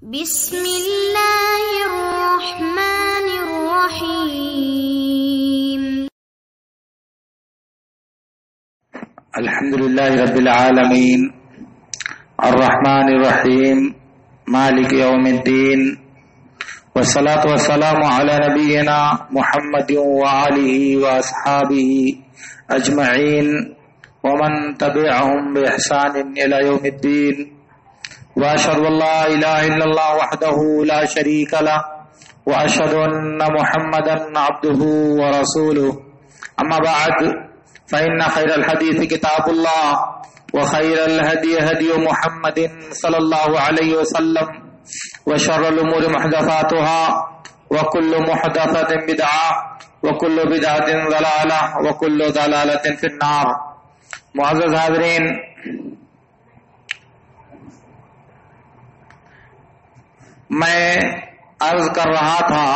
بسم اللہ الرحمن الرحیم الحمد للہ رب العالمین الرحمن الرحیم مالک یوم الدین والصلاة والسلام علی نبینا محمد وآلہ واصحابہ اجمعین ومن تبعهم بإحسان الى یوم الدین واشهد ان لا اله الا الله وحده لا شريك له واشهد ان محمدا عبده ورسوله اما بعد فان خير الحديث كتاب الله وخير الهدي هدي محمد صلى الله عليه وسلم وشر الامور محدثاتها وكل محدثة بدعة وكل بدعة ضلالة وكل ضلالة في النار. معزز حاضرین، میں عرض کر رہا تھا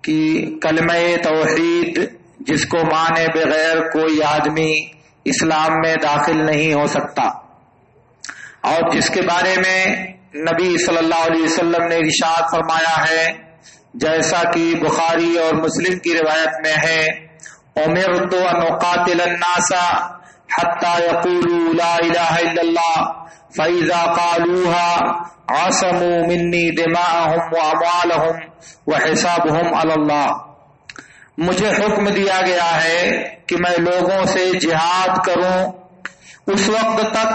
کہ کلمہ توحید جس کو مانے بغیر کوئی آدمی اسلام میں داخل نہیں ہو سکتا، اور جس کے بارے میں نبی صلی اللہ علیہ وسلم نے ارشاد فرمایا ہے، جیسا کہ بخاری اور مسلم کی روایت میں ہے، امرت ان اقاتل الناس حتى يقولوا لا الہ الا اللہ فاذا قالوها عصموا منی دماءهم واموالهم وحسابهم علی اللہ. مجھے حکم دیا گیا ہے کہ میں لوگوں سے جہاد کروں اس وقت تک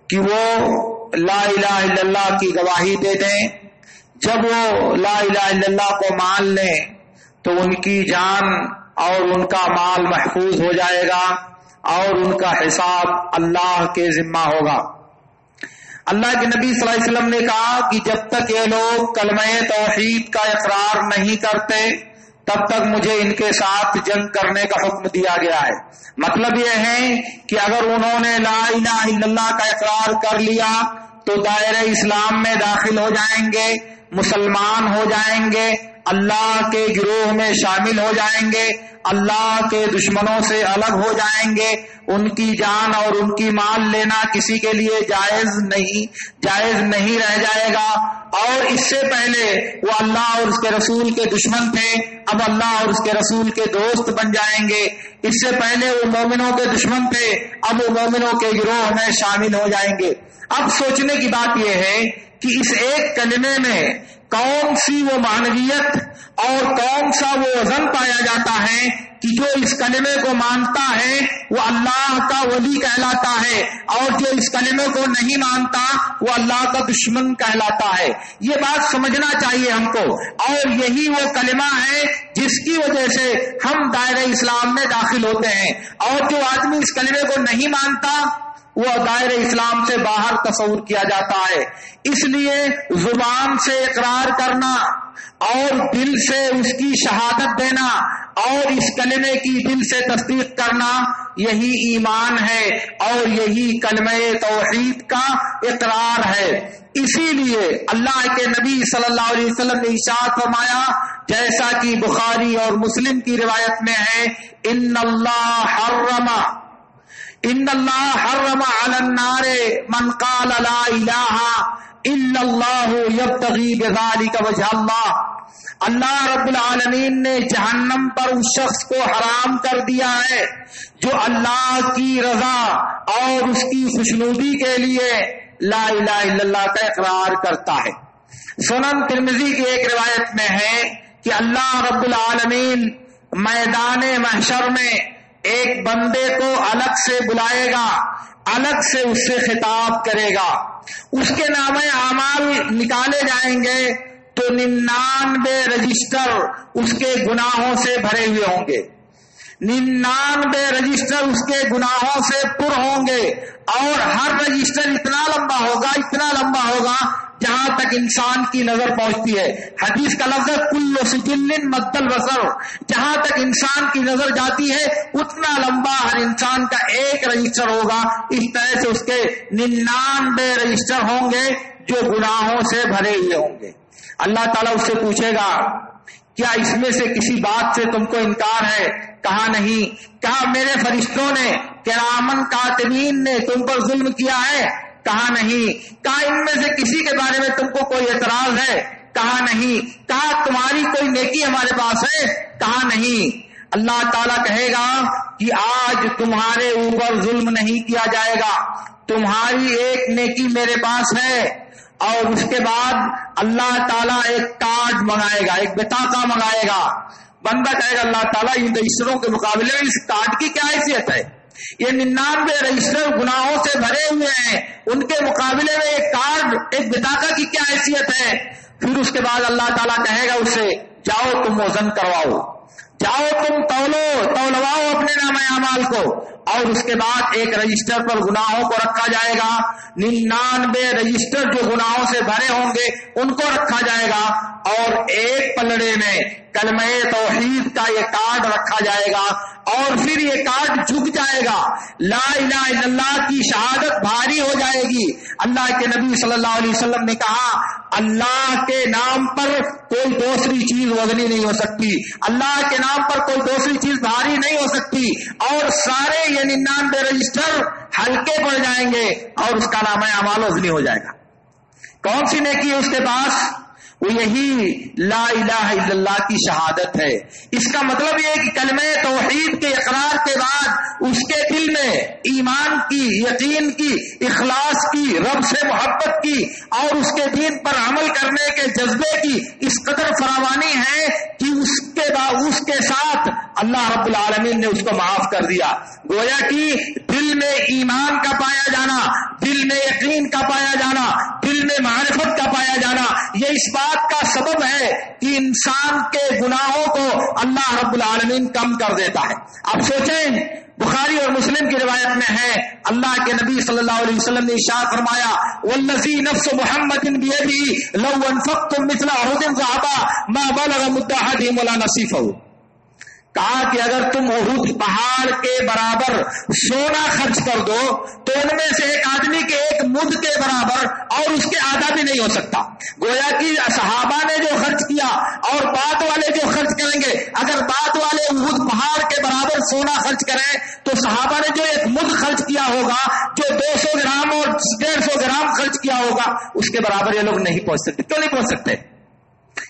کہ وہ لا الہ الا اللہ کی گواہی دے دیں. جب وہ لا الہ الا اللہ کو مان لیں تو ان کی جان اور ان کا مال محفوظ ہو جائے گا اور ان کا حساب اللہ کے ذمہ ہوگا. اللہ کے نبی صلی اللہ علیہ وسلم نے کہا کہ جب تک یہ لوگ کلمہ توحید کا اقرار نہیں کرتے تب تک مجھے ان کے ساتھ جنگ کرنے کا حکم دیا گیا ہے. مطلب یہ ہے کہ اگر انہوں نے لا الہ الا اللہ کا اقرار کر لیا تو دائرہ اسلام میں داخل ہو جائیں گے، مسلمان ہو جائیں گے، اللہ کے گروہ میں شامل ہو جائیں گے، اللہ کے دشمنوں سے الگ ہو جائیں گے. ان کی جان اور ان کی مال لینا کسی کے لیے جائز نہیں رہ جائے گا. اور اس سے پہلے وہ اللہ اور اس کے رسول کے دشمن تھے، اب اللہ اور اس کے رسول کے دوست بن جائیں گے. اس سے پہلے وہ مومنوں کے دشمن تھے، اب وہ مومنوں کے گروہ میں شامل ہو جائیں گے. اب سوچنے کی بات یہ ہے کہ اس ایک کلمے میں کون سی وہ معنویت اور کون سا وہ وزن پایا جاتا ہے کہ جو اس کلمے کو مانتا ہے وہ اللہ کا ولی کہلاتا ہے، اور جو اس کلمے کو نہیں مانتا وہ اللہ کا دشمن کہلاتا ہے. یہ بات سمجھنا چاہیے ہم کو، اور یہی وہ کلمہ ہے جس کی وجہ سے ہم دائرہ اسلام میں داخل ہوتے ہیں. اور جو آدمی اس کلمے کو نہیں مانتا وہ دائرہ اسلام سے باہر تصور کیا جاتا ہے. اس لیے زبان سے اقرار کرنا اور دل سے اس کی شہادت دینا اور اس کلمے کی دل سے تصدیق کرنا یہی ایمان ہے اور یہی کلمہ توحید کا اقرار ہے. اسی لیے اللہ کے نبی صلی اللہ علیہ وسلم نے ارشاد فرمایا، جیسا کہ بخاری اور مسلم کی روایت میں ہے، ان اللہ حرم علی النار من قال لا الہ الا اللہ یبتغی بذلک وجہ اللہ. اللہ رب العالمین نے جہنم پر اس شخص کو حرام کر دیا ہے جو اللہ کی رضا اور اس کی خوشنودی کے لیے لا الہ الا اللہ کا اقرار کرتا ہے. سنن ترمذی کی ایک روایت میں ہے کہ اللہ رب العالمین میدان محشر میں ایک بندے کو الگ سے بلائے گا، الگ سے اس سے خطاب کرے گا. اس کے نامہ اعمال نکالے جائیں گے تو 99 رجسٹر اس کے گناہوں سے بھرے ہوئے ہوں گے، 99 رجسٹر اس کے گناہوں سے پر ہوں گے، اور ہر رجسٹر اتنا لمبا ہوگا جہاں تک انسان کی نظر پہنچتی ہے. حدیث کا لفظ کل سجل مد البصر، جہاں تک انسان کی نظر جاتی ہے اتنا لمبا ہر انسان کا ایک رجسٹر ہوگا. اس طرح سے اس کے 99 رجسٹر ہوں گے جو گناہوں سے بھرے ہوئے ہوں گے. اللہ تعالیٰ اس سے پوچھے گا، کیا اس میں سے کسی بات سے تم کو انکار ہے؟ کہا نہیں. کہا میرے فرشتوں نے کرامن کاتبین نے تم پر ظلم کیا ہے؟ کہا نہیں. کہا ان میں سے کسی کے بارے میں تم کو کوئی اعتراض ہے؟ کہا نہیں. کہا تمہاری کوئی نیکی ہمارے پاس ہے؟ کہا نہیں. اللہ تعالیٰ کہے گا کہ آج تمہارے اوپر ظلم نہیں کیا جائے گا, تمہاری ایک نیکی میرے پاس ہے. اور اس کے بعد اللہ تعالیٰ ایک کارڈ منگائے گا, ایک بطاقہ منگائے گا. بندہ کہے گا اللہ تعالیٰ ان رجسٹروں کے مقابلے میں اس کارڈ کی کیا حیثیت ہے؟ یہ 99 رجسٹر گناہوں سے بھرے ہوئے ہیں, ان کے مقابلے میں ایک کارڈ, ایک بطاقہ کی کیا حیثیت ہے؟ پھر اس کے بعد اللہ تعالیٰ کہے گا اسے جاؤ تم وزن کرواؤ, جاؤ تم تولواؤ اپنے نامہ اعمال کو. اور اس کے بعد ایک رجسٹر پر گناہوں کو رکھا جائے گا, 99 رجسٹر جو گناہوں سے بھرے ہوں گے ان کو رکھا جائے گا, اور ایک پلڑے میں کلمہ توحید کا یہ کارڈ رکھا جائے گا. اور پھر یہ کارڈ جھک جائے گا, لا الہ الا اللہ کی شہادت بھاری ہو جائے گی. اللہ کے نبی صلی اللہ علیہ وسلم نے کہا اللہ کے نام پر کوئی دوسری چیز وزنی نہیں ہو سکتی, اللہ کے نام پر کوئی دوسری چیز بھاری نہیں ہو سکتی. اور سارے یہ 99 رجسٹر ہلکے پڑ جائیں گے اور اس کا نام اعمال وزنی ہو جائے گا. کون سی نیکی ہے اس کے پاس؟ وہ یہی لا الہ الا اللہ کی شہادت ہے. اس کا مطلب یہ ہے کہ کلمہ توحید کے اقرار کے بعد اس کے دل میں ایمان کی, یقین کی, اخلاص کی, رب سے محبت کی اور اس کے دین پر عمل کرنے کے جذبے کی اس قدر فراوانی ہے کہ اس کے ساتھ اللہ رب العالمین نے اس کو معاف کر دیا. گویا کہ دل میں ایمان کا پایا جانا, دل میں یقین کا پایا جانا, دل میں معرفت کا پایا جانا, یہ اس بات کا سبب ہے کہ انسان کے گناہوں کو اللہ رب العالمین کم کر دیتا ہے. اب سوچیں, بخاری اور مسلم کی روایت میں ہے اللہ کے نبی صلی اللہ علیہ وسلم نے ارشاد فرمایا والذی نفس محمد بیدہ لو انفقتم مثل احد ذهبا ما بلغ مد احدهم ولا نصیفہ. کہا کہ اگر تم احد پہاڑ کے برابر سونا خرچ کر دو تو ان میں سے ایک آدمی کے ایک مد کے برابر اور اس کے آدھا بھی نہیں ہو سکتا. گویا کہ صحابہ نے جو خرچ کیا اور بعد والے جو خرچ کریں گے, اگر بعد والے احد پہاڑ کے برابر سونا خرچ کریں تو صحابہ نے جو ایک مد خرچ کیا ہوگا, جو 200 گرام اور 150 گرام خرچ کیا ہوگا, اس کے برابر یہ لوگ نہیں پہنچ سکتے. کیوں نہیں پہنچ سکتے؟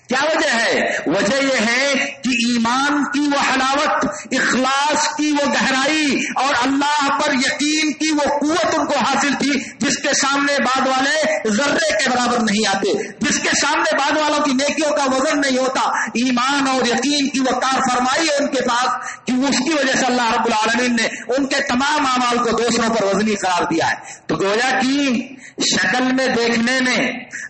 کیا وجہ ہے؟ وجہ یہ ہے کہ ایمان کی وہ حلاوت, اخلاص کی وہ گہرائی اور اللہ پر یقین کی وہ قوت ان کو حاصل تھی جس کے سامنے بعد والے ذرے کے برابر نہیں آتے, جس کے سامنے بعد والوں کی نیکیوں کا وزن نہیں ہوتا. ایمان اور یقین کی وہ کار فرمائی ہے ان کے پاس کہ اس کی وجہ سے اللہ رب العالمین نے ان کے تمام اعمال کو دوسروں پر وزنی قرار دیا ہے. تو گویا کہ شکل میں دیکھنے میں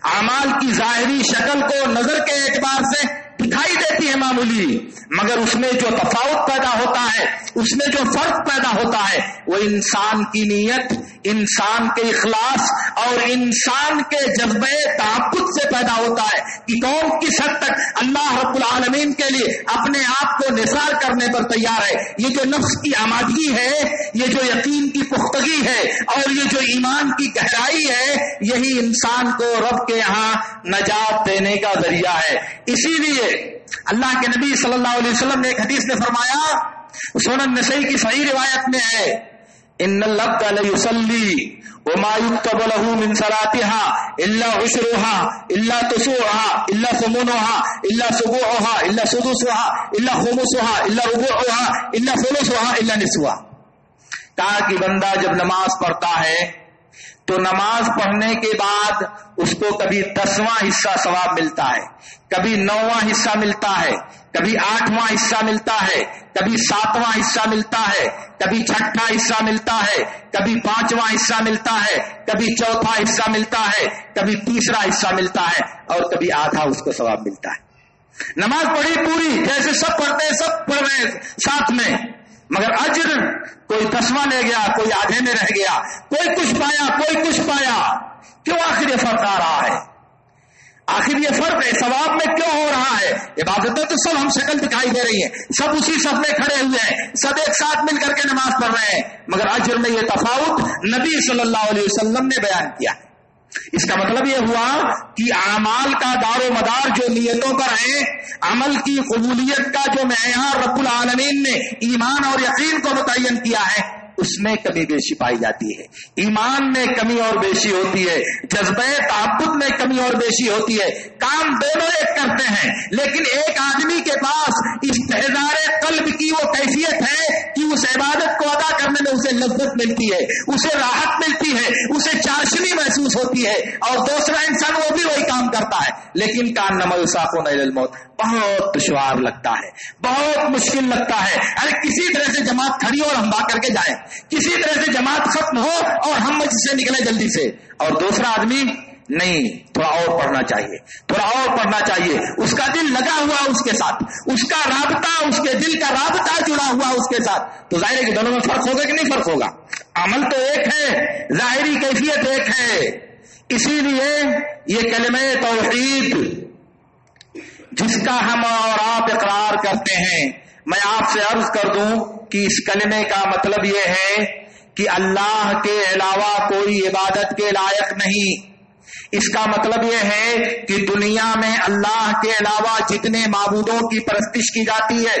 اعمال کی ظاہری شکل کو نظر کے اعتبار سے دکھائی دیتی ہے معمولی, مگر اس میں جو تفاوت پیدا ہوتا ہے, اس میں جو فرق پیدا ہوتا ہے, وہ انسان کی نیت, انسان کے اخلاص اور انسان کے جذبے تعبد سے پیدا ہوتا ہے کہ کون کس حد تک اللہ رب العالمین کے لیے اپنے آپ کو نثار کرنے پر تیار ہے. یہ جو نفس کی آمادگی ہے, یہ جو یقین کی پختگی ہے اور یہ جو ایمان کی گہرائی ہے, یہی انسان کو رب کے یہاں نجات دینے کا ذریعہ ہے. اسی لیے اللہ کے نبی صلی اللہ علیہ وسلم نے ایک حدیث میں فرمایا, سنن نسائی کی صحیح روایت میں ہے, ان العبد لیصلی وما یکتب له من صلاتها الا عشرها الا تسوعها الا ثمنها الا سبوعها الا سدسها الا خمسها الا ربوعها الا ثلثها الا نصفها. کہا کہ بندہ جب نماز پڑھتا ہے تو نماز پڑھنے کے بعد اس کو کبھی 10واں حصہ ثواب ملتا ہے, کبھی 9واں حصہ ملتا ہے, کبھی 8واں حصہ ملتا ہے, کبھی 7واں حصہ ملتا ہے, کبھی 6واں حصہ ملتا ہے, کبھی 5واں حصہ ملتا ہے, کبھی 4واں حصہ ملتا ہے, کبھی 3واں حصہ ملتا ہے اور کبھی آدھا اس کو ثواب ملتا ہے. نماز پڑھی پوری جیسے سب پڑھتے ہیں, سب پڑھ رہے ہیں ساتھ میں, مگر اجر کوئی 10واں لے گیا, کوئی آدھے میں رہ گیا, کوئی کچھ پایا, کوئی کچھ پایا. کیوں آخر یہ فرق آ رہا ہے؟ آخر یہ فرق ہے ثواب میں کیوں ہو رہا ہے؟ عبادتیں تو سب ہم شکل دکھائی دے رہی ہیں, سب اسی صف میں کھڑے ہوئے ہیں, سب ایک ساتھ مل کر کے نماز پڑھ رہے ہیں, مگر اجر میں یہ تفاوت نبی صلی اللہ علیہ وسلم نے بیان کیا. اس کا مطلب یہ ہوا کہ اعمال کا دار و مدار جو نیتوں پر ہے, عمل کی قبولیت کا جو معیار رب العالمین نے ایمان اور یقین کو متعین کیا ہے, اس میں کمی بیشی پائی جاتی ہے، ایمان میں کمی اور بیشی ہوتی ہے، جذبہ تعبد میں کمی اور بیشی ہوتی ہے۔ کام دونوں ایک کرتے ہیں، لیکن ایک آدمی کے پاس استحضار قلب کی وہ کیفیت ہے کہ اس عبادت کو ادا کرنے میں اسے لذت ملتی ہے، اسے راحت ملتی ہے، اسے چاشنی محسوس ہوتی ہے، اور دوسرا انسان وہ بھی وہی کام کرتا ہے لیکن کانما یساقون الی الموت، بہت دشوار لگتا ہے، بہت مشکل لگتا ہے۔ ارے کسی طرح سے جماعت کھڑی ہو اور ہم بھاگ کر کے جائیں، کسی طرح سے جماعت ختم ہو اور ہم مسجد سے نکلیں جلدی سے، اور دوسرا آدمی نہیں، تھوڑا اور پڑھنا چاہیے، تھوڑا اور پڑھنا چاہیے، اس کا دل لگا ہوا اس کے ساتھ، اس کا رابطہ، اس کے دل کا رابطہ جڑا ہوا اس کے ساتھ، تو ظاہر ہے کہ دونوں میں فرق ہوگا کہ نہیں فرق ہوگا؟ عمل تو ایک ہے، ظاہری کیفیت ایک ہے۔ اسی لیے یہ کلمہ توحید جس کا ہم اور آپ اقرار کرتے ہیں، میں آپ سے عرض کر دوں کہ اس کلمے کا مطلب یہ ہے کہ اللہ کے علاوہ کوئی عبادت کے لائق نہیں۔ اس کا مطلب یہ ہے کہ دنیا میں اللہ کے علاوہ جتنے معبودوں کی پرستش کی جاتی ہے،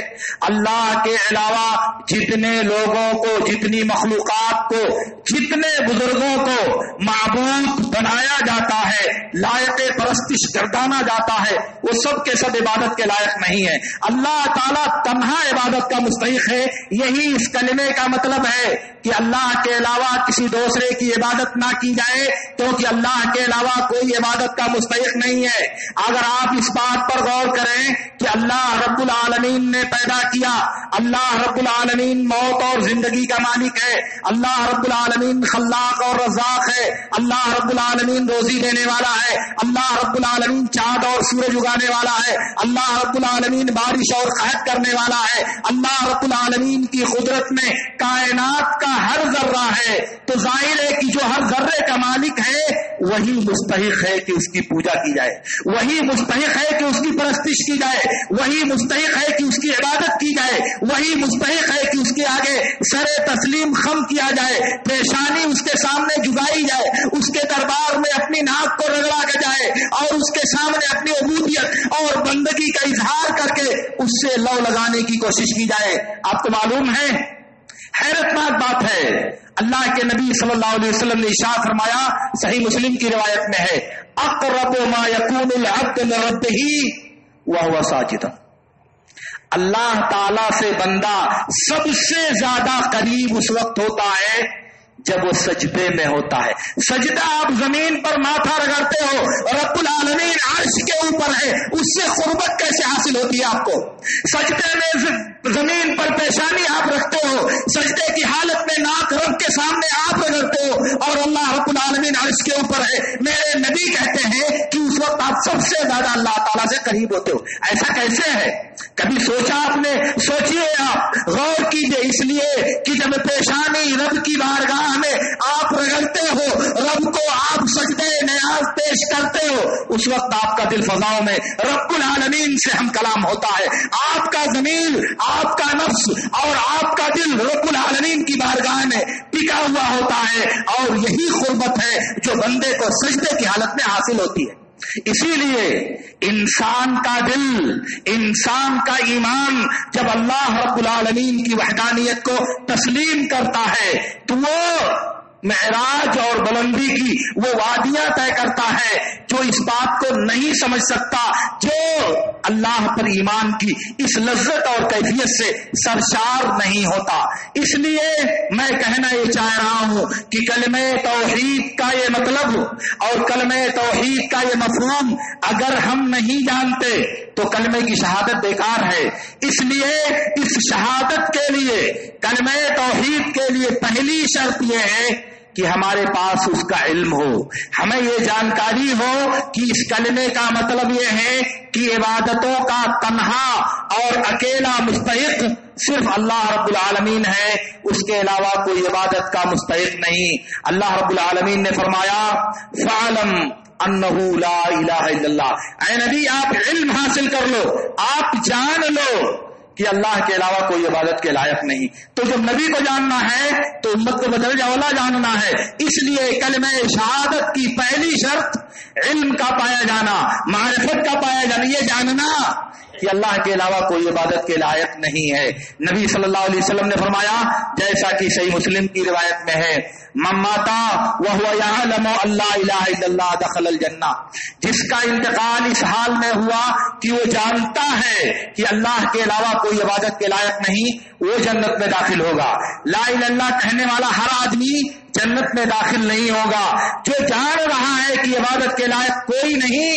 اللہ کے علاوہ جتنے لوگوں کو، جتنی مخلوقات کو، جتنے بزرگوں کو معبود بنایا جاتا ہے، لائق پرستش گردانا جاتا ہے، وہ سب کے سب عبادت کے لائق نہیں ہے۔ اللہ تعالیٰ تنہا عبادت کا مستحق ہے۔ یہی اس کلمے کا مطلب ہے کہ اللہ کے علاوہ کسی دوسرے کی عبادت نہ کی جائے، کیونکہ اللہ کے علاوہ کوئی عبادت کا مستحق نہیں ہے۔ اگر آپ اس بات پر غور کریں کہ اللہ رب العالمین نے پیدا کیا، اللہ رب العالمین موت اور زندگی کا مالک ہے، اللہ رب العالمین خلاق اور رزاق ہے، اللہ رب العالمین روزی دینے والا ہے، اللہ رب العالمین چاند اور سورج اگانے والا ہے، اللہ رب العالمین بارش اور قحط کرنے والا ہے، اللہ رب العالمین کی قدرت میں کائنات کا ہر ذرہ ہے، تو ظاہر ہے کہ جو ہر ذرے کا مالک ہے وہی مستحق ہے کہ اس کی پوجا کی جائے، وہی مستحق ہے کہ اس کی پرستش کی جائے، وہی مستحق ہے کہ اس کی عبادت کی جائے، وہی مستحق ہے کہ اس کے آگے سر تسلیم خم کیا جائے، پیشانی اس کے سامنے جھکائی جائے، اس کے دربار میں اپنی ناک کو رگڑا کے جائے اور اس کے سامنے اپنی عبودیت اور بندگی کا اظہار کر کے اس سے لو لگانے کی کوشش کی جائے۔ آپ کو معلوم ہے، حیرت ناک بات ہے، اللہ کے نبی صلی اللہ علیہ وسلم نے ارشاد فرمایا، صحیح مسلم کی روایت میں ہے، اقرب ما یکون العبد لربہ وہو ساجد، اللہ تعالی سے بندہ سب سے زیادہ قریب اس وقت ہوتا ہے جب وہ سجدے میں ہوتا ہے۔ سجدہ آپ زمین پر ماتھا رگڑتے ہو، رب العالمین عرش کے اوپر ہے، اس سے قربت کیسے حاصل ہوتی ہے آپ کو؟ سجدے میں زمین پر پیشانی آپ رکھتے ہو، سجدے کی حالت میں ناک رب کے سامنے آپ رگڑتے ہو، اور اللہ رب العالمین عرش کے اوپر ہے۔ میرے نبی کہتے ہیں کہ اس وقت آپ سب سے زیادہ اللہ تعالیٰ سے قریب ہوتے ہو۔ ایسا کیسے ہے؟ کبھی سوچا آپ نے؟ سوچئے، آپ غور کیجئے، اس لیے کہ جب پیشانی رب کی بارگاہ میں آپ رگڑتے ہو، رب کو آپ سجدے نیاز پیش کرتے ہو، اس وقت آپ کا دل فضاؤں میں رب العالمین سے ہم کلام ہوتا ہے۔ آپ کا ضمیر، آپ کا نفس اور آپ کا دل رب العالمین کی بارگاہ میں ٹکا ہوا ہوتا ہے، اور یہی قربت ہے جو بندے کو سجدے کی حالت میں حاصل ہوتی ہے۔ اسی لیے انسان کا دل، انسان کا ایمان جب اللہ رب العالمین کی وحدانیت کو تسلیم کرتا ہے تو وہ معراج اور بلندی کی وہ وادیاں طے کرتا ہے جو اس بات کو نہیں سمجھ سکتا، جو اللہ پر ایمان کی اس لذت اور کیفیت سے سرشار نہیں ہوتا۔ اس لیے میں کہنا یہ چاہ رہا ہوں کہ کلمہ توحید کا یہ مطلب اور کلمہ توحید کا یہ مفہوم اگر ہم نہیں جانتے تو کلمے کی شہادت بیکار ہے۔ اس لیے اس شہادت کے لیے، کلمہ توحید کے لیے پہلی شرط یہ ہے کہ ہمارے پاس اس کا علم ہو، ہمیں یہ جانکاری ہو کہ اس کلمے کا مطلب یہ ہے کہ عبادتوں کا تنہا اور اکیلا مستحق صرف اللہ رب العالمین ہے، اس کے علاوہ کوئی عبادت کا مستحق نہیں۔ اللہ رب العالمین نے فرمایا فَعْلَمْ أَنَّهُ لَا إِلَهَ إِلَّا اللَّهُ، اے نبی آپ علم حاصل کر لو، آپ جان لو کہ اللہ کے علاوہ کوئی عبادت کے لائق نہیں۔ تو جب نبی کو جاننا ہے تو امت کو بدرجہ اولا جاننا ہے۔ اس لیے کلمہ شہادت کی پہلی شرط علم کا پایا جانا، معرفت کا پایا جانا، یہ جاننا کہ اللہ کے علاوہ کوئی عبادت کے لائق نہیں ہے۔ نبی صلی اللہ علیہ وسلم نے فرمایا جیسا کہ صحیح مسلم کی روایت میں ہے، من ماتا وهو يعلم ان لا الہ الا اللہ دخل الجنہ، جس کا انتقال اس حال میں ہوا کہ وہ جانتا ہے کہ اللہ کے علاوہ کوئی عبادت کے لائق نہیں، وہ جنت میں داخل ہوگا۔ لا الہ الا اللہ کہنے والا ہر آدمی جنت میں داخل نہیں ہوگا، جو جان رہا ہے کہ عبادت کے لائق کوئی نہیں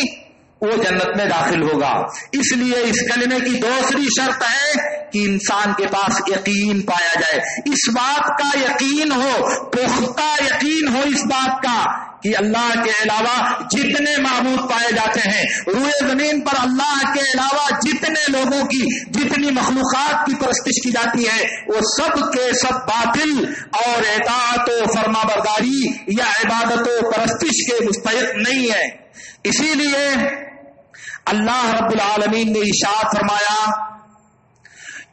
وہ جنت میں داخل ہوگا۔ اس لیے اس کلمے کی دوسری شرط ہے کہ انسان کے پاس یقین پایا جائے، اس بات کا یقین ہو، پختہ یقین ہو اس بات کا کہ اللہ کے علاوہ جتنے معبود پائے جاتے ہیں روئے زمین پر، اللہ کے علاوہ جتنے لوگوں کی جتنی مخلوقات کی پرستش کی جاتی ہے وہ سب کے سب باطل اور اطاعت و فرما برداری یا عبادت و پرستش کے مستحق نہیں ہے۔ اسی لیے اللہ رب العالمین نے ارشاد فرمایا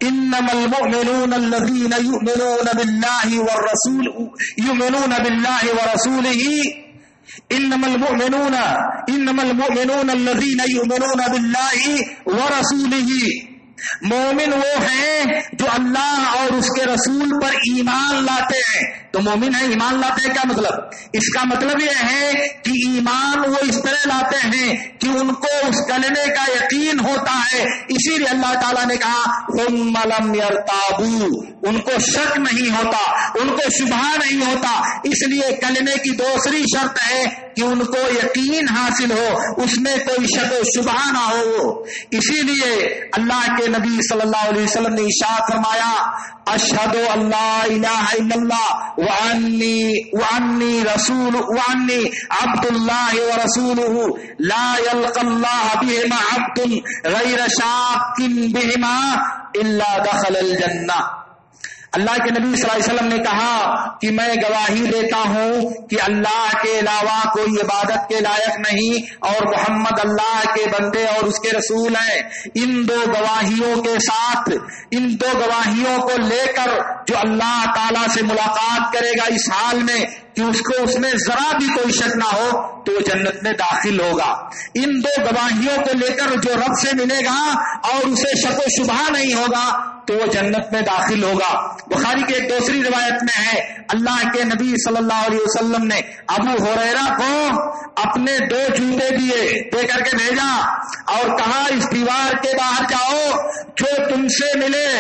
انما المؤمنون الذين يؤمنون بالله ورسوله انما المؤمنون الذين يؤمنون بالله ورسوله، مومن وہ ہیں جو اللہ اور اس کے رسول پر ایمان لاتے ہیں۔ تو مومن ہے ایمان لاتے ہیں، کیا مطلب؟ اس کا مطلب یہ ہے کہ ایمان وہ اس طرح لاتے ہیں کہ ان کو اس کلمے کا یقین ہوتا ہے۔ اسی لیے اللہ تعالیٰ نے کہا ثم لم يرتابوا، ان کو شک نہیں ہوتا، ان کو شبہ نہیں ہوتا۔ اس لیے کلمے کی دوسری شرط ہے کہ ان کو یقین حاصل ہو، اس میں کوئی شک و شبہ نہ ہو۔ اسی لیے اللہ کے نبی صلی اللہ علیہ وسلم نے ارشاد فرمایا اشہد ان لا الہ الا اللہ وانی عبد اللہ ورسولہ لا یلقى اللہ بہما عبد غیر شاک بہما الا دخل الجنہ۔ اللہ کے نبی صلی اللہ علیہ وسلم نے کہا کہ میں گواہی دیتا ہوں کہ اللہ کے علاوہ کوئی عبادت کے لائق نہیں اور محمد اللہ کے بندے اور اس کے رسول ہیں۔ ان دو گواہیوں کے ساتھ، ان دو گواہیوں کو لے کر جو اللہ تعالی سے ملاقات کرے گا اس حال میں کہ اس میں ذرا بھی کوئی شک نہ ہو تو وہ جنت میں داخل ہوگا۔ ان دو گواہیوں کو لے کر جو رب سے ملے گا اور اسے شک و شبہ نہیں ہوگا تو وہ جنت میں داخل ہوگا۔ بخاری کی ایک دوسری روایت میں ہے اللہ کے نبی صلی اللہ علیہ وسلم نے ابو ہریرہ کو اپنے 2 جوتے دے کر کے بھیجا اور کہا اس دیوار کے باہر جاؤ جو تم سے ملے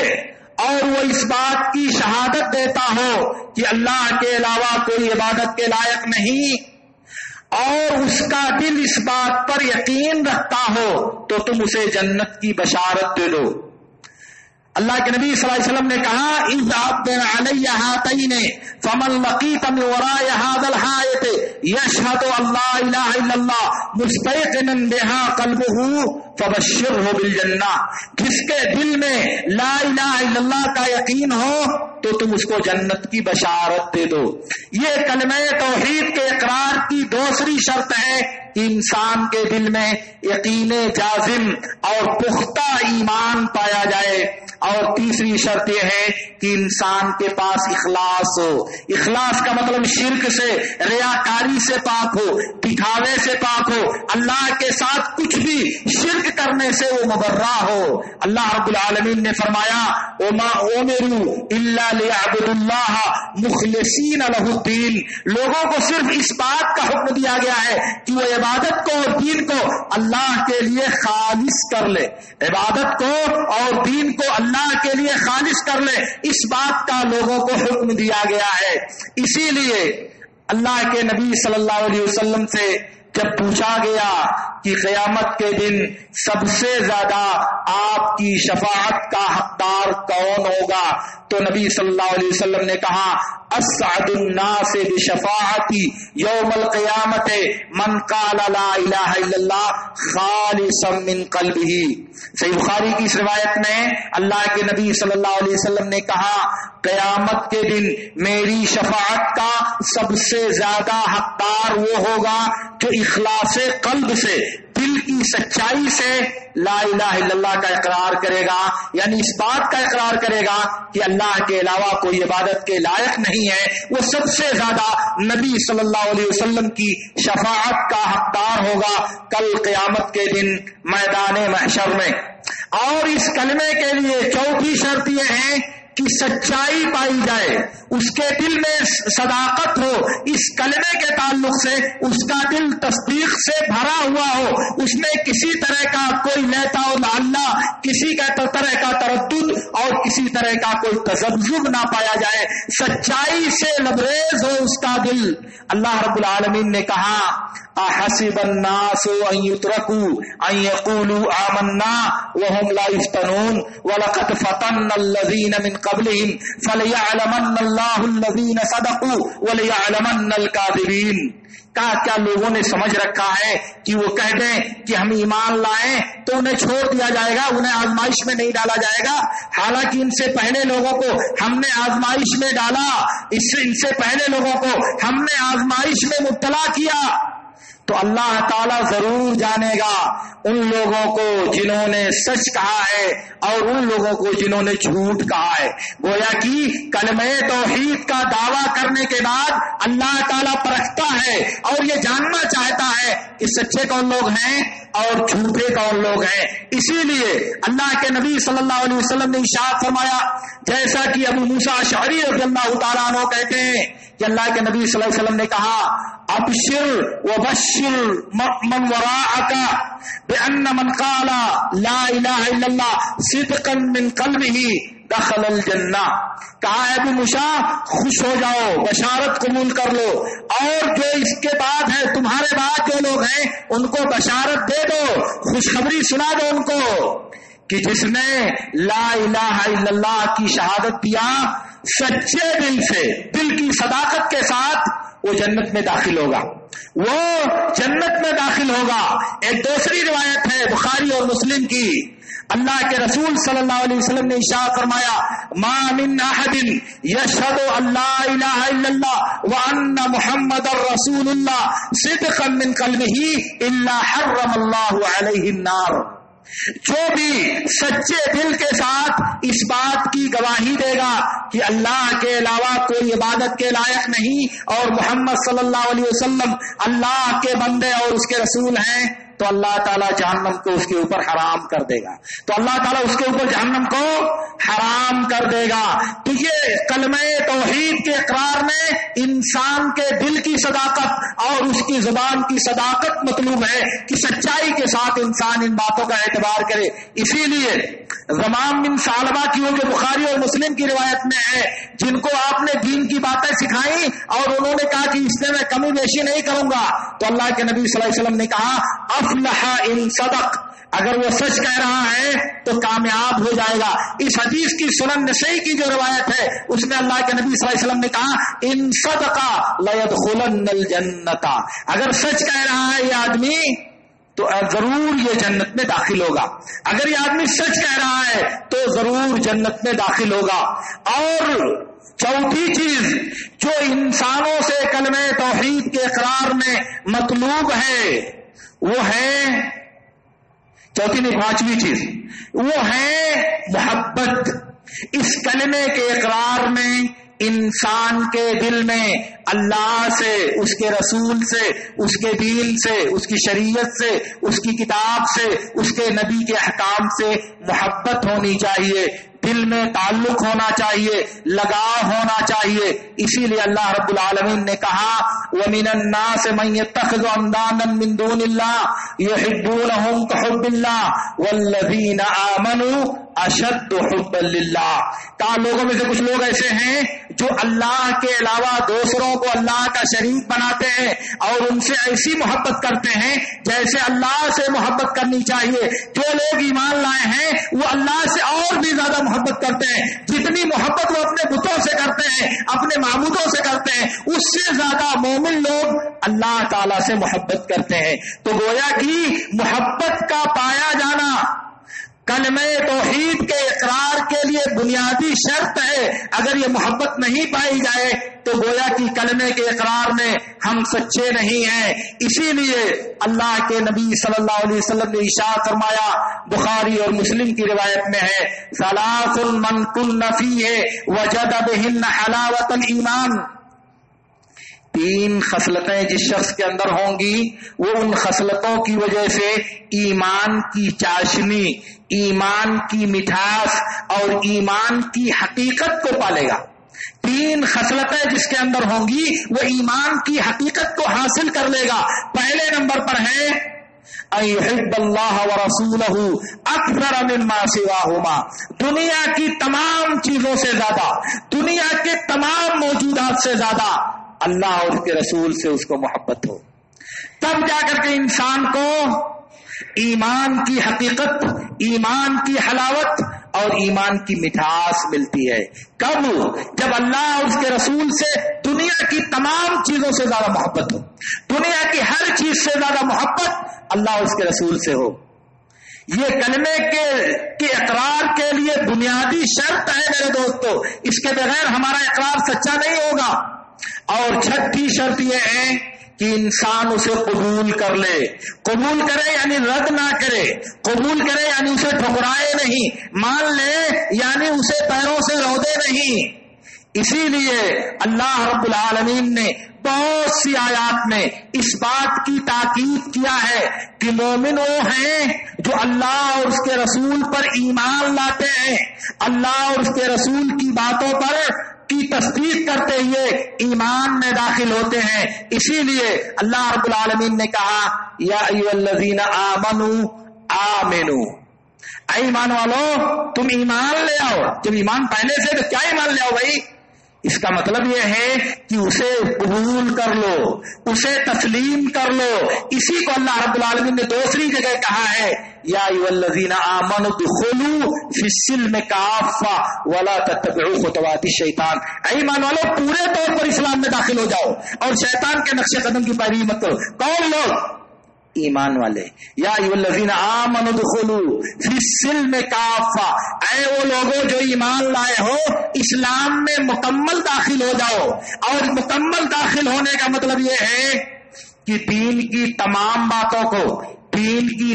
اور وہ اس بات کی شہادت دیتا ہو کہ اللہ کے علاوہ کوئی عبادت کے لائق نہیں اور اس کا دل اس بات پر یقین رکھتا ہو تو تم اسے جنت کی بشارت دے دو۔ اللہ کے نبی صلی اللہ علیہ وسلم نے کہا اذ علی ہاتین فمن لقیت من وراء هذا الحائط یشهد ان لا الہ الا اللہ مستيقنا بها قلبه فبشره بالجنہ، جس کے دل میں لا الہ الا اللہ کا یقین ہو تو تم اس کو جنت کی بشارت دے دو۔ یہ کلمہ توحید کے اقرار کی دوسری شرط ہے کہ انسان کے دل میں یقین جازم اور پختہ ایمان پایا جائے، اور تیسری شرط یہ ہے کہ انسان کے پاس اخلاص ہو۔ اخلاص کا مطلب شرک سے، ریاکاری سے پاک ہو، دکھاوے سے پاک ہو، اللہ کے ساتھ کچھ بھی شرک کرنے سے وہ مبرہ ہو۔ اللہ رب العالمین نے فرمایا وما امروا الا ليعبدوا الله مخلصین له الدین، لوگوں کو صرف اس بات کا حکم دیا گیا ہے کہ وہ عبادت کو اور دین کو اللہ کے لیے خالص کر لے، عبادت کو اور دین کو اللہ کے لیے خالص کر لے، اس بات کا لوگوں کو حکم دیا گیا ہے۔ اسی لیے اللہ کے نبی صلی اللہ علیہ وسلم سے جب پوچھا گیا کہ قیامت کے دن سب سے زیادہ آپ کی شفاعت کا حقدار کون ہوگا تو نبی صلی اللہ علیہ وسلم نے کہا اسعد الناس بشفاعتی یوم القیامت من قال لا الہ الا اللہ خالصا من قلبہ۔ صحیح بخاری کی اس روایت میں اللہ کے نبی صلی اللہ علیہ وسلم نے کہا قیامت کے دن میری شفاعت کا سب سے زیادہ حقدار وہ ہوگا جو اخلاص قلب سے، دل کی سچائی سے لا الہ الا اللہ کا اقرار کرے گا، یعنی اس بات کا اقرار کرے گا کہ اللہ کے علاوہ کوئی عبادت کے لائق نہیں ہے، وہ سب سے زیادہ نبی صلی اللہ علیہ وسلم کی شفاعت کا حقدار ہوگا کل قیامت کے دن میدان محشر میں۔ اور اس کلمے کے لیے چوتھی شرط یہ ہے کہ سچائی پائی جائے، اس کے دل میں صداقت ہو، اس کلمے کے تعلق سے اس کا دل تصدیق سے بھرا ہوا ہو، اس میں کسی طرح کا کوئی لیتا و لعلہ، کسی طرح کا تردد اور کسی طرح کا کوئی تذبذب نہ پایا جائے، سچائی سے لبریز ہو اس کا دل۔ اللہ رب العالمین نے کہا احسب الناس ان يتركوا ان يقولوا آمنا وهم لا يفتنون ولقد فتنا الذين من قبلهم فليعلمن الله الذين صدقوا وليعلمن الكاذبين۔ کیا لوگوں نے سمجھ رکھا ہے کہ وہ کہہ دیں کہ ہم ایمان لائیں تو انہیں چھوڑ دیا جائے گا، انہیں آزمائش میں نہیں ڈالا جائے گا، حالانکہ ان سے پہلے لوگوں کو ہم نے آزمائش میں ڈالا، ان سے پہلے لوگوں کو ہم نے آزمائش میں مبتلا کیا۔ تو اللہ تعالیٰ ضرور جانے گا ان لوگوں کو جنہوں نے سچ کہا ہے اور ان لوگوں کو جنہوں نے جھوٹ کہا ہے۔ گویا کہ کلمہ توحید کا دعویٰ کرنے کے بعد اللہ تعالیٰ پرکھتا ہے اور یہ جاننا چاہتا ہے کہ سچے کون لوگ ہیں اور جھوٹے کون لوگ ہیں۔ اسی لیے اللہ کے نبی صلی اللہ علیہ وسلم نے ارشاد فرمایا، جیسا کہ ابو موسیٰ اشعری رضی اللہ تعالیٰ عنہ کہتے ہیں کہ اللہ کے نبی صلی اللہ علیہ وسلم نے کہا ابشر وبشر من وراءک بان من قال لا الہ الا اللہ صدقا من قلبہ دخل الجنہ۔ کہا ہے ابو موسیٰ خوش ہو جاؤ، بشارت قبول کر لو، اور جو اس کے بعد ہے تمہارے بعد جو لوگ ہیں ان کو بشارت دے دو، خوشخبری سنا دو ان کو کہ جس نے لا الہ الا اللہ کی شہادت دیا سچے دل سے، دل کی صداقت کے ساتھ، وہ جنت میں داخل ہوگا، وہ جنت میں داخل ہوگا۔ ایک دوسری روایت ہے بخاری اور مسلم کی، اللہ کے رسول صلی اللہ علیہ وسلم نے ارشاد فرمایا ما من احد یشہد ان لا الہ الا اللہ وان محمد رسول اللہ صدقا من قلبہ الا حرم اللہ علیہ النار۔ جو بھی سچے دل کے ساتھ اس بات کی گواہی دے گا کہ اللہ کے علاوہ کوئی عبادت کے لائق نہیں اور محمد صلی اللہ علیہ وسلم اللہ کے بندے اور اس کے رسول ہیں، تو اللہ تعالیٰ جہنم کو اس کے اوپر حرام کر دے گا، تو اللہ تعالیٰ اس کے اوپر جہنم کو حرام کر دے گا۔ تو یہ کلمہ توحید کے اقرار میں انسان کے دل کی صداقت اور اس کی زبان کی صداقت مطلوب ہے کہ سچائی کے ساتھ انسان ان باتوں کا اعتبار کرے۔ اسی لیے زمام بن ثعلبہ کی وہ جو بخاری اور مسلم کی روایت میں ہے، جن کو آپ نے دین کی باتیں سکھائیں اور انہوں نے کہا کہ اس میں میں کمی بیشی نہیں کروں گا، تو اللہ کے نبی صلی اللہ علیہ وسلم نے کہا افلح ان صدق، اگر وہ سچ کہہ رہا ہے تو کامیاب ہو جائے گا۔ اس حدیث کی سنن نسائی کی جو روایت ہے اس میں اللہ کے نبی صلی اللہ علیہ وسلم نے کہا ان صدقہ لیدخلن الجنۃ، اگر سچ کہہ رہا ہے یہ آدمی تو ضرور یہ جنت میں داخل ہوگا، اگر یہ آدمی سچ کہہ رہا ہے تو ضرور جنت میں داخل ہوگا۔ اور چوتھی چیز جو انسانوں سے کلمہ توحید کے اقرار میں مطلوب ہے وہ ہے، چوتھی نہیں پانچویں چیز، وہ ہے محبت۔ اس کلمے کے اقرار میں انسان کے دل میں اللہ سے، اس کے رسول سے، اس کے دین سے، اس کی شریعت سے، اس کی کتاب سے، اس کے نبی کے احکام سے محبت ہونی چاہیے، دل میں تعلق ہونا چاہیے، لگاؤ ہونا چاہیے۔ اسی لیے اللہ رب العالمین نے کہا وَمِنَ النَّاسِ مَن يَتَّخِذُ أَندَادًا مِّن دُونِ اللَّهِ يُحِبُّونَهُمْ كَحُبِّ اللَّهِ وَالَّذِينَ آمَنُوا أَشَدُّ حُبًّا لِلَّهِ۔ کہا لوگوں میں سے کچھ لوگ ایسے ہیں جو اللہ کے علاوہ دوسروں کو اللہ کا شریک بناتے ہیں اور ان سے ایسی محبت کرتے ہیں جیسے اللہ سے محبت کرنی چاہیے۔ جو لوگ ایمان لائے ہیں وہ اللہ سے اور بھی زیادہ محبت کرتے ہیں، جتنی محبت وہ اپنے بتوں سے کرتے ہیں، اپنے معبودوں سے کرتے ہیں، اس سے زیادہ مومن لوگ اللہ تعالی سے محبت کرتے ہیں۔ تو گویا کہ محبت کا پایا جانا کلمہ توحید کے اقرار کے لیے بنیادی شرط ہے۔ اگر یہ محبت نہیں پائی جائے تو گویا کہ کلمے کے اقرار میں ہم سچے نہیں ہیں۔ اسی لیے اللہ کے نبی صلی اللہ علیہ وسلم نے ارشاد فرمایا، بخاری اور مسلم کی روایت میں ہے ثلاث من کن فیہ وجد بہن حلاوۃ الایمان، 3 خصلتیں جس شخص کے اندر ہوں گی وہ ان خصلتوں کی وجہ سے ایمان کی چاشنی، ایمان کی مٹھاس اور ایمان کی حقیقت کو پالے گا۔ 3 خصلتیں جس کے اندر ہوں گی وہ ایمان کی حقیقت کو حاصل کر لے گا۔ پہلے نمبر پر ہے ان یحب اللہ ورسولہ اکثر مما سواہما، دنیا کی تمام چیزوں سے زیادہ، دنیا کے تمام موجودات سے زیادہ اللہ اور اس کے رسول سے اس کو محبت ہو، تب جا کر کے انسان کو ایمان کی حقیقت، ایمان کی حلاوت اور ایمان کی مٹھاس ملتی ہے۔ کب؟ جب اللہ اور اس کے رسول سے دنیا کی تمام چیزوں سے زیادہ محبت ہو، دنیا کی ہر چیز سے زیادہ محبت اللہ اور اس کے رسول سے ہو۔ یہ کلمے کے اقرار کے لیے بنیادی شرط ہے میرے دوستو، اس کے بغیر ہمارا اقرار سچا نہیں ہوگا۔ اور چھٹی شرط یہ ہے کہ انسان اسے قبول کر لے، قبول کرے یعنی رد نہ کرے، قبول کرے یعنی اسے ٹھکرائے نہیں، مان لے یعنی اسے پیروں سے رودے نہیں۔ اسی لیے اللہ رب العالمین نے بہت سی آیات میں اس بات کی تاکید کیا ہے کہ مومن وہ ہیں جو اللہ اور اس کے رسول پر ایمان لاتے ہیں، اللہ اور اس کے رسول کی باتوں پر کی تصدیق کرتے ہوئے ایمان میں داخل ہوتے ہیں۔ اسی لیے اللہ رب العالمین نے کہا یا ایھا الذین آمنوا آمنوا، اے ایمان والو تم ایمان لے آؤ۔ جب ایمان پہلے سے تو کیا ایمان لے آؤ بھائی؟ اس کا مطلب یہ ہے کہ اسے قبول کر لو، اسے تسلیم کر لو۔ اسی کو اللہ رب العالمین نے دوسری جگہ کہا ہے یا ایھا الذین آمنوا ادخلوا فی السلم کافہ ولا تتبعوا خطوات الشیطان، اے ایمان والو پورے طور پر اسلام میں داخل ہو جاؤ اور شیطان کے نقش قدم کی پیروی مت کرو۔ کون لوگ؟ ایمان والے۔ یا ایھا الذین آمنوا ادخلوا فی السلم کافہ، اے وہ لوگوں جو ایمان لائے ہو اسلام میں مکمل داخل ہو جاؤ۔ اور مکمل داخل ہونے کا مطلب یہ ہے کہ دین کی تمام باتوں کو، دین کے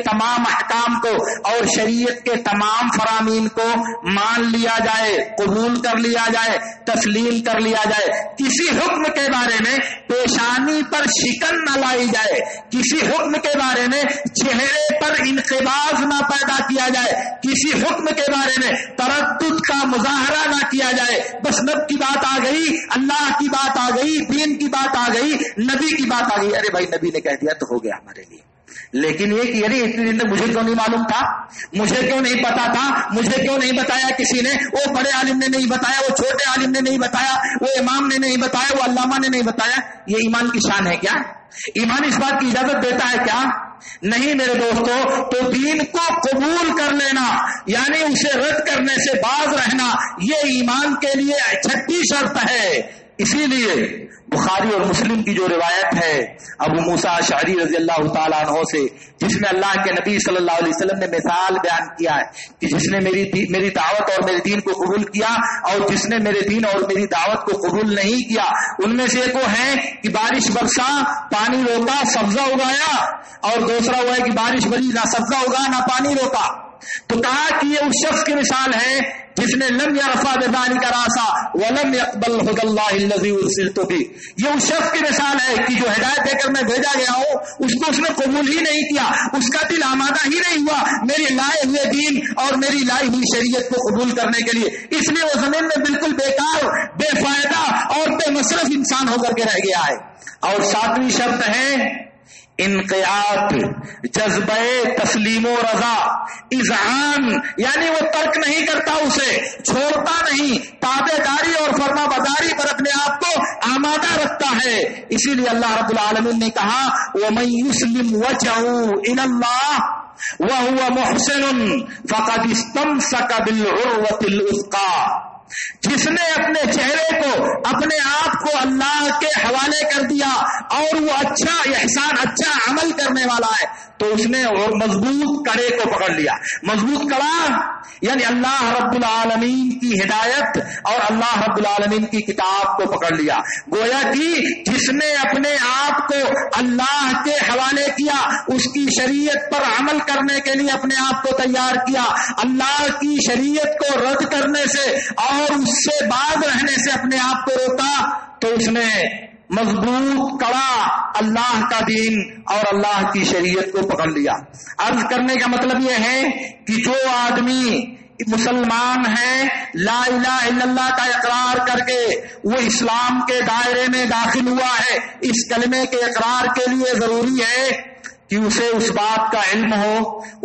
تمام احکام کو اور شریعت کے تمام فرامین کو مان لیا جائے، قبول کر لیا جائے، تسلیم کر لیا جائے۔ کسی حکم کے بارے میں پیشانی پر شکن نہ لائی جائے، کسی حکم کے بارے میں چہرے پر انقباض نہ پیدا کیا جائے، کسی حکم کے بارے میں تردد کا مظاہرہ نہ کیا جائے۔ بس نب کی بات آ گئی، اللہ کی بات آ گئی، دین کی بات آ گئی، نبی کی بات آ گئی، ارے بھائی نبی نے کہہ دیا تو ہو گیا ہمارے لیے۔ لیکن یہ کہ ارے اتنے دن تک مجھے کیوں نہیں معلوم تھا، مجھے کیوں نہیں پتا تھا، مجھے کیوں نہیں بتایا کسی نے، وہ بڑے عالم نے نہیں بتایا، وہ چھوٹے عالم نے نہیں بتایا، وہ امام نے نہیں بتایا، وہ علامہ نے نہیں بتایا۔ یہ ایمان کی شان ہے کیا؟ ایمان اس بات کی اجازت دیتا ہے کیا؟ نہیں میرے دوستو۔ تو دین کو قبول کر لینا یعنی اسے رد کرنے سے باز رہنا، یہ ایمان کے لیے چھٹی شرط ہے۔ اسی لیے بخاری اور مسلم کی جو روایت ہے ابو موسیٰ اشعری رضی اللہ تعالیٰ عنہ سے، جس میں اللہ کے نبی صلی اللہ علیہ وسلم نے مثال بیان کیا ہے کہ جس نے میری دعوت اور میرے دین کو قبول کیا اور جس نے میرے دین اور میری دعوت کو قبول نہیں کیا، ان میں سے ایک وہ ہے کہ بارش برسا، پانی روکا، سبزہ اگایا، اور دوسرا وہ ہے کہ بارش بری، نہ سبزہ اگا نہ پانی روکا۔ تو کہا کہ یہ اس شخص کی مثال ہے جس نے لم یرفع بذلک راسا ولم یقبل ھدی اللہ الذی ارسلت بہ، یہ اس شخص کی مثال ہے کہ جو ہدایت دے کر میں بھیجا گیا ہوں اس کو اس نے قبول ہی نہیں کیا، اس کا دل آمادہ ہی نہیں ہوا میری لائے ہوئے دین اور میری لائی ہوئی شریعت کو قبول کرنے کے لیے، اس لیے وہ زمین میں بالکل بیکار، بے فائدہ اور بے مصرف انسان ہو کر کے رہ گیا ہے۔ اور 7ویں شرط ہے انقیاد، جذبہ تسلیم و رضا، اذعان یعنی وہ ترک نہیں کرتا، اسے چھوڑتا نہیں، تابع داری اور فرما برداری پر اپنے آپ کو آمادہ رکھتا ہے۔ اسی لیے اللہ رب العالمین نے کہا وَمَن يُسْلِمْ وَجْهَهُ إِلَى اللَّهِ وَهُوَ مُحْسِنٌ فَقَدِ اسْتَمْسَكَ بِالْعُرْوَةِ الْوُثْقَىٰ، جس نے اپنے چہرے کو، اپنے آپ کو اللہ کے حوالے کر دیا اور وہ اچھا احسان، اچھا عمل کرنے والا ہے، تو اس نے مضبوط کڑے کو پکڑ لیا۔ مضبوط کڑا یعنی اللہ رب العالمین کی ہدایت اور اللہ رب العالمین کی کتاب کو پکڑ لیا۔ گویا کہ جس نے اپنے آپ کو اللہ کے حوالے کیا، اس کی شریعت پر عمل کرنے کے لیے اپنے آپ کو تیار کیا، اللہ کی شریعت کو رد کرنے سے اور اس سے باز رہنے سے اپنے آپ کو روکا، تو اس نے مضبوط کڑا اللہ کا دین اور اللہ کی شریعت کو پکڑ لیا۔ عرض کرنے کا مطلب یہ ہے کہ جو آدمی مسلمان ہے، لا الہ الا اللہ کا اقرار کر کے وہ اسلام کے دائرے میں داخل ہوا ہے، اس کلمے کے اقرار کے لیے ضروری ہے کہ اسے اس بات کا علم ہو،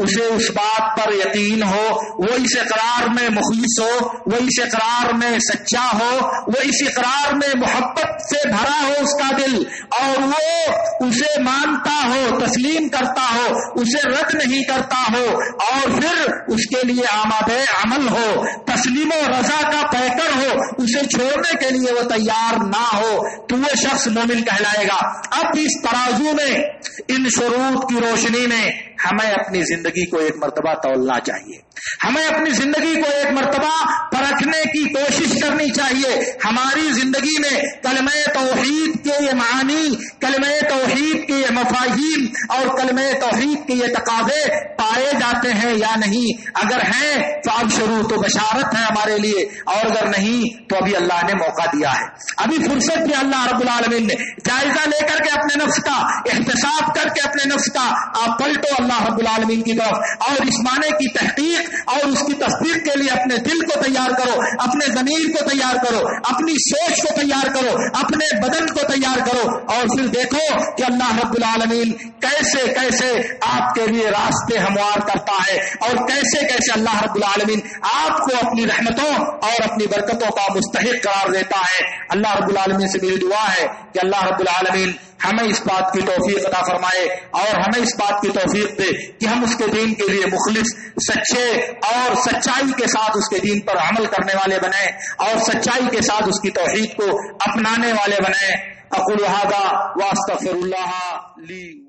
اسے اس بات پر یقین ہو، وہ اس اقرار میں مخلص ہو، وہ اس اقرار میں سچا ہو، وہ اس اقرار میں محبت سے بھرا ہو اس کا دل، اور وہ اسے مانتا ہو، تسلیم کرتا ہو، اسے رد نہیں کرتا ہو، اور پھر اس کے لیے آمادہ عمل ہو، تسلیم و رضا کا پیکر ہو، اسے چھوڑنے کے لیے وہ تیار نہ ہو، تو وہ شخص مومن کہلائے گا۔ اب اس ترازو میں، ان شروط کی روشنی میں ہمیں اپنی زندگی کو ایک مرتبہ تولنا چاہیے، ہمیں اپنی زندگی کو ایک مرتبہ پرکھنے کی کوشش کرنی چاہیے۔ ہماری زندگی میں کلمہ توحید کے یہ معانی، کلمہ توحید کے یہ مفاہیم اور کلمہ توحید کے یہ تقاضے پائے جاتے ہیں یا نہیں؟ اگر ہیں تو اب شروع تو بشارت ہے ہمارے لیے، اور اگر نہیں تو ابھی اللہ نے موقع دیا ہے، ابھی فرصت دیا اللہ رب العالمین نے۔ جائزہ لے کر کے اپنے نفس کا، احتساب کر کے اپنے نفس کا آپ پلٹو اللہ رب العالمین کی طرف، اور اس معنی کی تحقیق اور اس کی تصدیق کے لیے اپنے دل کو تیار کرو، اپنے ضمیر کو تیار کرو، اپنی سوچ کو تیار کرو، اپنے بدن کو تیار کرو، اور پھر دیکھو کہ اللہ رب العالمین کیسے کیسے آپ کے لیے راستے ہموار کرتا ہے، اور کیسے کیسے اللہ رب العالمین آپ کو اپنی رحمتوں اور اپنی برکتوں کا مستحق قرار دیتا ہے۔ اللہ رب العالمین سے میری دعا ہے کہ اللہ رب العالمین ہمیں اس بات کی توفیق عطا فرمائے، اور ہمیں اس بات کی توفیق دے کہ ہم اس کے دین کے لیے مخلص، سچے اور سچائی کے ساتھ اس کے دین پر عمل کرنے والے بنیں، اور سچائی کے ساتھ اس کی توحید کو اپنانے والے بنیں۔ اقول ھذا واستغفر اللہ لی۔